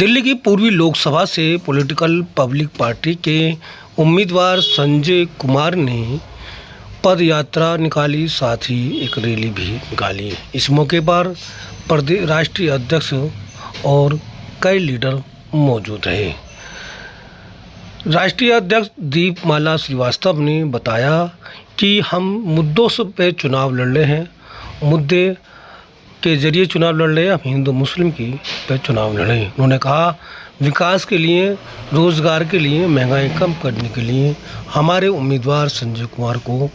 दिल्ली की पूर्वी लोकसभा से पॉलिटिकल पब्लिक पार्टी के उम्मीदवार संजय कुमार ने पद यात्रा निकाली, साथ ही एक रैली भी निकाली। इस मौके पर प्रदेश राष्ट्रीय अध्यक्ष और कई लीडर मौजूद रहे। राष्ट्रीय अध्यक्ष दीपमाला श्रीवास्तव ने बताया कि हम मुद्दों पे चुनाव लड़ रहे हैं, मुद्दे के जरिए चुनाव लड़ रहे हैं, हम हिंदू मुस्लिम की पे चुनाव लड़ रहे हैं। उन्होंने कहा विकास के लिए, रोजगार के लिए, महंगाई कम करने के लिए हमारे उम्मीदवार संजय कुमार को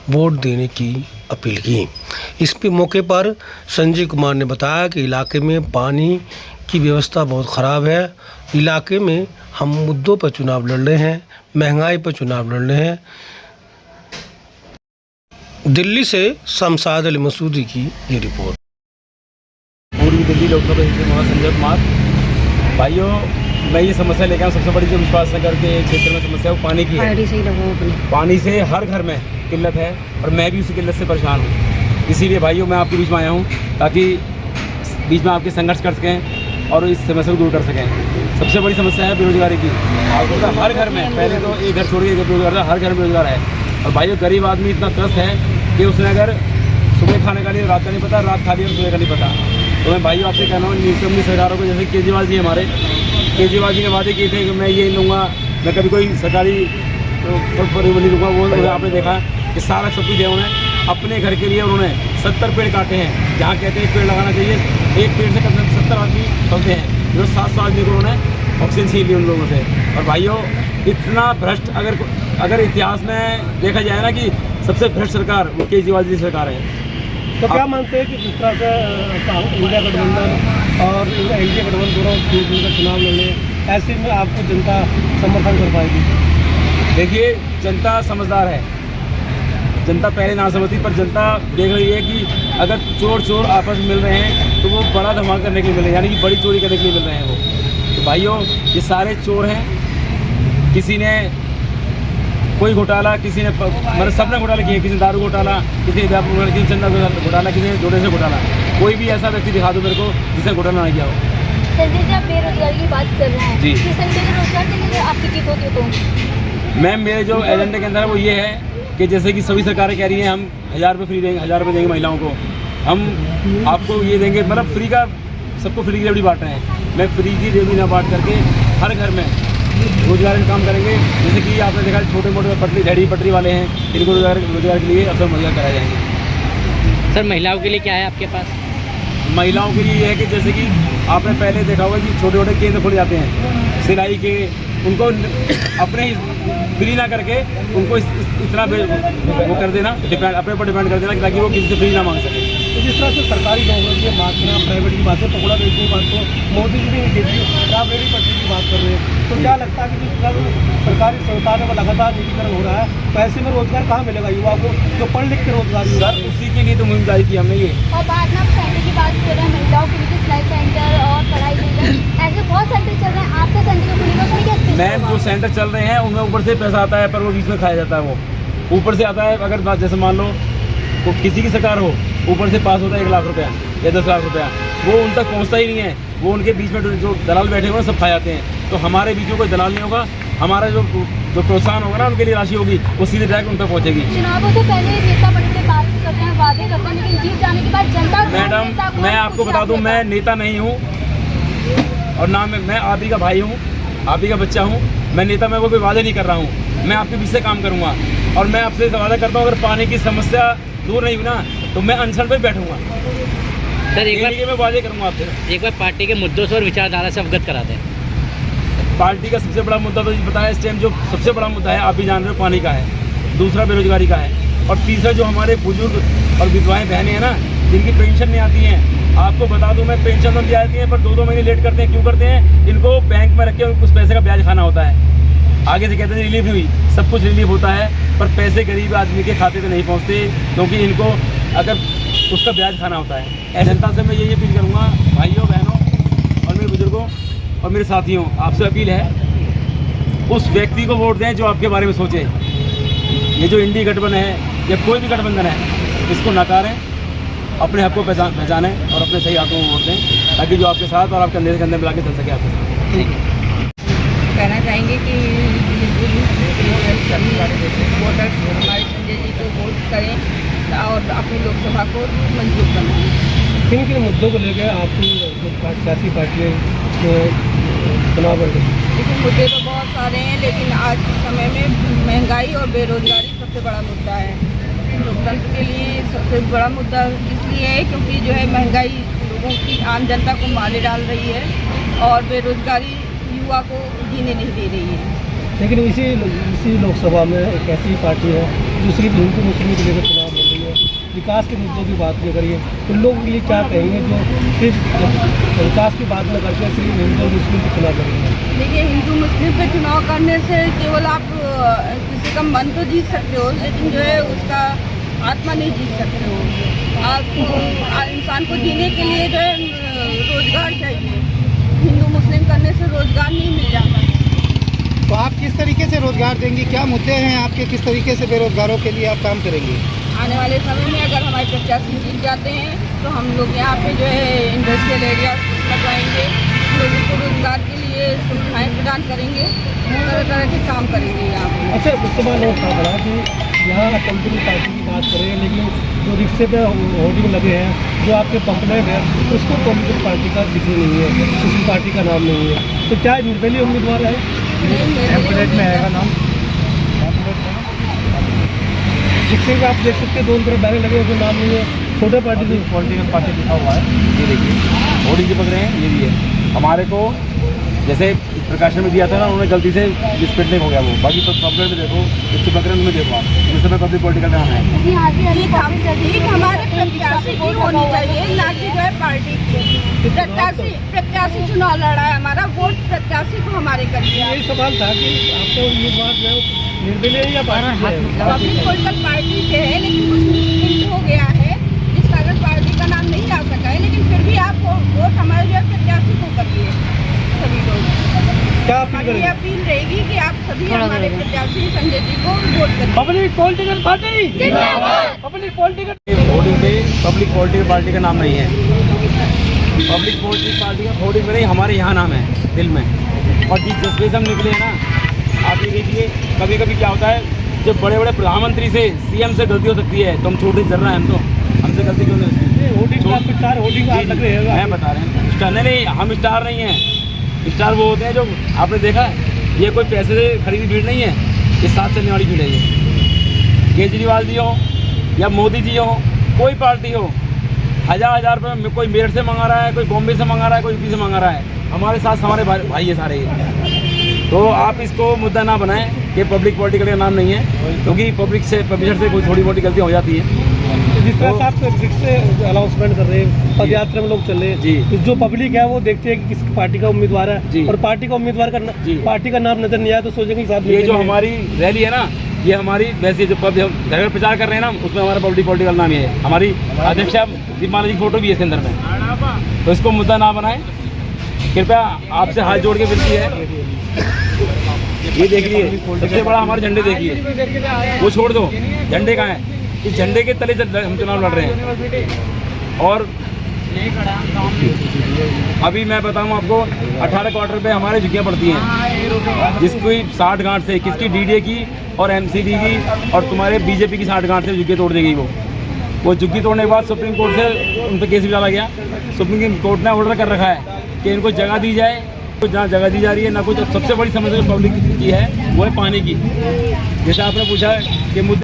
वोट देने की अपील की। इस पे मौके पर संजय कुमार ने बताया कि इलाके में पानी की व्यवस्था बहुत ख़राब है, इलाके में हम मुद्दों पर चुनाव लड़ रहे हैं, महंगाई पर चुनाव लड़ रहे हैं। दिल्ली से शमशाद अली मसूदी की ये रिपोर्ट। पूर्वी दिल्ली लोकसभा से संजय कुमार। भाइयों, मैं ये समस्या लेकर आऊँ। सबसे बड़ी जो विश्वास नगर के क्षेत्र में समस्या वो पानी की है। पानी से हर घर में किल्लत है और मैं भी उसी किल्लत से परेशान हूँ। इसीलिए भाइयों मैं आपके बीच में आया हूँ ताकि बीच में आपके संघर्ष कर सकें और इस समस्या को दूर कर सकें। सबसे बड़ी समस्या है बेरोजगारी की। हर घर में, पहले तो एक घर छोड़ के बेरोजगार था, हर घर में बेरोजगार है। और भाइयों, गरीब आदमी इतना त्रस्त है कि उसने अगर सुबह खाने का नहीं, रात का नहीं पता, रात खा लिया और सुबह का नहीं पता। तो मैं भाइयों आपसे कहना हूँ न्यूज़ सरकारों को, जैसे केजरीवाल जी हमारे, केजरीवाल जी ने वादे किए थे कि मैं ये लूँगा, मैं कभी कोई सरकारी नहीं लूँगा। वो आपने देखा कि सारा सब कुछ है उन्हें अपने घर के लिए उन्होंने 70 पेड़ काटे हैं। जहाँ कहते हैं एक पेड़ लगाना चाहिए, एक पेड़ से कम से कम 70 आदमी चलते हैं। जो 700 आदमी को उन्होंने ऑक्सीजन छीन ली उन लोगों से। और भाइयों, इतना भ्रष्ट अगर इतिहास में देखा जाए ना कि सबसे भ्रष्ट सरकार वो केजरीवाल जी सरकार है। तो क्या मानते हैं कि जिस तरह से इंडिया गठबंधन और एनडीए गठबंधन दोनों का चुनाव लड़ने, ऐसे में आपको जनता समर्थन कर पाएगी? देखिए, जनता समझदार है। जनता पहले ना समझती, पर जनता देख रही है कि अगर चोर आपस में मिल रहे हैं तो वो बड़ा धमाका करने के लिए मिल रहे हैं, यानी कि बड़ी चोरी करने के लिए मिल रहे हैं वो। तो भाइयों, ये सारे चोर हैं। किसी ने कोई घोटाला, किसी ने मतलब सबने घोटाला किए। किसी ने दारू घोटाला, किसी ने चंदा घोटाला, किसी ने जोड़े से घोटाला। कोई भी ऐसा व्यक्ति दिखा दो मेरे को जिसने घोटाला नहीं किया हो। संजय जी, आप बेरोजगारी की बात कर रहे हैं जी। संजय जी, रोजगार के लिए आपकी जीत होती है तो मैम, मेरे जो एजेंडे के अंदर है वो ये है कि जैसे कि सभी सरकारें कह रही हैं हम 1000 रुपये फ्री देंगे, 1000 रुपये देंगे महिलाओं को, हम आपको ये देंगे, मतलब फ्री का सबको फ्री की रेवड़ी बांट रहे हैं। मैं फ्री की रेवड़ी ना बांट करके हर घर में रोजगार का काम करेंगे। जैसे कि आपने देखा छोटे मोटे रेहड़ी पटरी वाले हैं, इनको रोजगार के लिए अवसर मुहैया कराए जाएंगे। सर, महिलाओं के लिए क्या है आपके पास? महिलाओं के लिए ये है कि जैसे कि आपने पहले देखा होगा कि छोटे छोटे केंद्र खुल जाते हैं सिलाई के, उनको अपने फ्री ना करके उनको इतना वो कर देना, डिपेंड अपने ऊपर डिपेंड कर देना ताकि वो किसी से फ्री ना मांग सके। तो जिस तरह से सरकारी नौकरी की बात करें, प्राइवेट की बात है, पकौड़ा बेचने की बात तो मोदी जी ने की थी, आप रेडी पटरी की बात कर रहे हैं। तो क्या लगता है कि जिस तरह सरकारी संस्थानों का लगातार निजीकरण हो रहा है, तो ऐसे में रोजगार कहाँ मिलेगा युवा को जो पढ़ लिख के रोजगार? सर, उसी के लिए तो मुहिम जारी की हमने ये। और बाद में आप सेंटर की बात कर रहे हैं, महिलाओं के लिए सिलाई सेंटर और पढ़ाई सेंटर, ऐसे बहुत सेंटर चल रहे हैं। आपका सेंटर खुलेगा तो क्या? मैम, जो सेंटर चल रहे हैं उनमें ऊपर से पैसा आता है, पर वो बीच में खाया जाता है। वो ऊपर से आता है। अगर बात जैसे मान लो तो किसी की सरकार हो, ऊपर से पास होता है 1 लाख रुपया या 10 लाख रुपया, वो उन तक पहुंचता ही नहीं है। वो उनके बीच में जो दलाल बैठे हुए हैं सब खा जाते हैं। तो हमारे बीच में कोई दलाल नहीं होगा। हमारा जो प्रोत्साहन होगा ना, उनके लिए राशि होगी, वो सीधे डायरेक्ट उन तक पहुँचेगी। चुनावों से पहले नेता बनने बात करते हैं, वादे करते हैं, लेकिन जीत जाने के बाद जनता। मैडम, मैं आपको बता दूँ, मैं नेता नहीं हूँ और ना मैं आप ही का भाई हूँ, आप ही का बच्चा हूँ। मैं नेता में कोई वादे नहीं कर रहा हूँ। मैं आपके बीच से काम करूँगा और मैं आपसे वादा करता हूँ, अगर पानी की समस्या दूर नहीं हुई ना तो मैं अनशन पर बैठूंगा। सर, एक बार मैं वादे करूँगा आपसे। एक बार पार्टी के मुद्दों से और विचारधारा से अवगत करा दें। पार्टी का सबसे बड़ा मुद्दा तो बताया इस टाइम, जो सबसे बड़ा मुद्दा है आप भी जान रहे हो, पानी का है। दूसरा बेरोजगारी का है। और तीसरा जो हमारे बुजुर्ग और विधवाएं बहनें हैं ना, जिनकी पेंशन नहीं आती हैं। आपको बता दूं, मैं पेंशन तो दी जाती है पर 2-2 महीने लेट करते हैं। क्यों करते हैं? इनको बैंक में रख के उस पैसे का ब्याज खाना होता है। आगे से कहते हैं रिलीफ हुई, सब कुछ रिलीफ होता है, पर पैसे गरीब आदमी के खाते पे नहीं पहुंचते, क्योंकि इनको अगर उसका ब्याज खाना होता है। जनता से मैं यही अपील करूँगा, भाइयों बहनों और मेरे बुजुर्गों और मेरे साथियों, आपसे अपील है उस व्यक्ति को वोट दें जो आपके बारे में सोचे। ये जो इंडी गठबंधन है या कोई भी गठबंधन है, इसको नकारें, अपने हक को पहचानें और अपने सही हाथों में वोट दें, ताकि जो आपके साथ और आपके अंधेरे के अंदर मिला के चल सके आपके साथ। कहना चाहेंगे कि सभी वोटर्स हमारे संजय जी को वोट करें और अपनी लोकसभा को मंजूर बनाएं। किन किन मुद्दों को लेकर आपकी सियासी पार्टियाँ चुनाव लड़ रही हैं? लेकिन मुद्दे तो बहुत सारे हैं, लेकिन आज के समय में महंगाई और बेरोजगारी सबसे बड़ा मुद्दा है। लोकतंत्र के लिए सबसे बड़ा मुद्दा इसलिए है क्योंकि जो है महंगाई लोगों की, आम जनता को मारे डाल रही है और बेरोजगारी युवा को जीने नहीं दे रही है। लेकिन इसी लोकसभा में एक ऐसी पार्टी है जो सिर्फ हिंदू मुस्लिम के लेकर चुनाव लड़ रही है। विकास के मुद्दों की बात नहीं करिए तो लोगों के लिए क्या कहेंगे जो सिर्फ विकास की बात न करके सिर्फ हिंदू और मुस्लिम के चुनाव लड़ रही है? देखिए, हिंदू मुस्लिम पे चुनाव करने से केवल आप किसी का मन तो जीत सकते हो, लेकिन जो है उसका आत्मा नहीं जीत सकते हो। आपको इंसान को जीने के लिए जो है रोजगार चाहिए। हिंदू मुस्लिम करने से रोजगार नहीं मिल जाता। तो आप किस तरीके से रोजगार देंगी? क्या मुद्दे हैं आपके? किस तरीके से बेरोजगारों के लिए आप काम करेंगे? आने वाले समय में अगर हमारे प्रत्याशी जीत जाते हैं तो हम लोग यहाँ पे जो है इंडस्ट्रियल एरिया लगवाएंगे, लोगों को रोजगार के लिए सुविधाएँ प्रदान करेंगे, तरह तरह के काम करेंगे यहाँ पे। अच्छा, उसके बाद लोग कहा पड़ा कि यहाँ पॉलिटिकल पार्टी की बात करें, लेकिन जो रिक्शे पे होर्डिंग लगे हैं, जो आपके पंपलेट है, उसको पॉलिटिकल पार्टी का दिख नहीं है, किसी पार्टी का नाम नहीं है। तो क्या निर्दलीय उम्मीदवार है? पैम्पलेट में आएगा नाम। रिक्शे पे आप देख सकते हैं दोनों तरफ बैनर लगे हैं, जो नाम नहीं है, छोटे पार्टी से पॉलिटिकल पार्टी लिखा हुआ है। ये देखिए होर्डिंग जो पकड़ रहे हैं, ये भी है। हमारे को जैसे प्रकाशन में दिया था ना, उन्होंने गलती से मिसप्रिंटिंग हो गया वो। बाकी तो पॉपुलर में देखो, इसके बकरे में देखो आप, इस समय पब्लिक पॉलिटिकल नाम है। ठीक हमारे प्रत्याशी की होनी चाहिए, ना कि जो है पार्टी की। प्रत्याशी चुनाव लड़ा है, हमारा वोट प्रत्याशी को हमारे करिए। यही सवाल था कि आपको उम्मीदवार जो है निर्दलीय या पार्टी से है? पब्लिक पॉलिटिकल पार्टी से है, लेकिन कुछ मिसप्रिंट हो गया है जिस कारण पार्टी का नाम नहीं आ सका है, लेकिन फिर भी आप वोट हमारे जो है प्रत्याशी को करिए। सभी लोग क्या अपील हमारी करेंगे? अपील रहेगी कि आप सभी हमारे प्रत्याशी संजय जी को वोट करिए। Public political party public political hoarding पे पब्लिक पॉलिटिकल पार्टी का नाम नहीं है। पब्लिक पॉलिटिकल पार्टी का होर्डिंग में नहीं, हमारे यहाँ नाम है दिल में। और जिस जज्बे से हम निकले हैं ना, आप ये देखिए, कभी कभी क्या होता है, जब बड़े बड़े प्रधानमंत्री से, सीएम से गलती हो सकती है, तो हम छोटे चल रहे हैं, हम तो हमसे गलती क्यों नहीं होती? होर्डिंग का स्टार होर्डिंग आप लग रहे हैं? मैं बता रहे हैं, स्टार नहीं, हम स्टार नहीं हैं। स्टार वो होते हैं जो आपने देखा है, ये कोई पैसे से खरीदी भीड़ नहीं है, ये साथ चलने वाली भीड़ है। ये केजरीवाल जी हो या मोदी जी हो, कोई पार्टी हो, हज़ार रुपये में कोई मेरठ से मंगा रहा है, कोई बॉम्बे से मंगा रहा है, कोई यूपी से मंगा रहा है, हमारे साथ हमारे भाई है सारे। तो आप इसको मुद्दा ना बनाएं कि पब्लिक पॉलिटिकल का नाम नहीं है, क्योंकि पब्लिक से पब्लिशर से कोई थोड़ी मोटी गलती हो जाती है। जिस तरह से आप रिक्शे अनाउंसमेंट कर रहे हैं, पद यात्रा में लोग चल रहे हैं, जी। तो जो पब्लिक है वो देखते हैं कि किस पार्टी का उम्मीदवार जी। है, और पार्टी का उम्मीदवार का जी। पार्टी का नाम नजर नहीं आया तो सोचेंगे साहब ये जो हमारी रैली है ना, ये हमारी वैसे जो घर घर प्रचार कर रहे हैं ना, उसमें हमारा पब्लिक पॉलिटिकल नाम है। हमारी अध्यक्ष दीपमाला जी की फोटो भी है इसके अंदर में, तो इसको मुद्दा ना बनाएं कृपया, आपसे हाथ जोड़ के विनती है। ये देखिए, सबसे बड़ा हमारे झंडे देखिए, वो छोड़ दो, झंडे कहाँ है? इस झंडे के तले हम चुनाव लड़ रहे हैं। और अभी मैं बताऊं आपको, 18 क्वार्टर पे हमारे झुग्गियाँ पड़ती हैं, जिसकी 60 गांठ से, किसकी डीडीए की और एमसीडी की और तुम्हारे बीजेपी की 60 गांठ से झुग्गी तोड़ दी गई। वो झुग्गी तोड़ने के बाद सुप्रीम कोर्ट से उन पर केस भी डाला गया। सुप्रीम कोर्ट ने ऑर्डर कर रखा है कि इनको जगह दी जाए, तो जहाँ जगह दी जा रही है ना कुछ। सबसे बड़ी समस्या जो पब्लिक की है वो है पानी की। जैसे आपने पूछा कि मुद्दे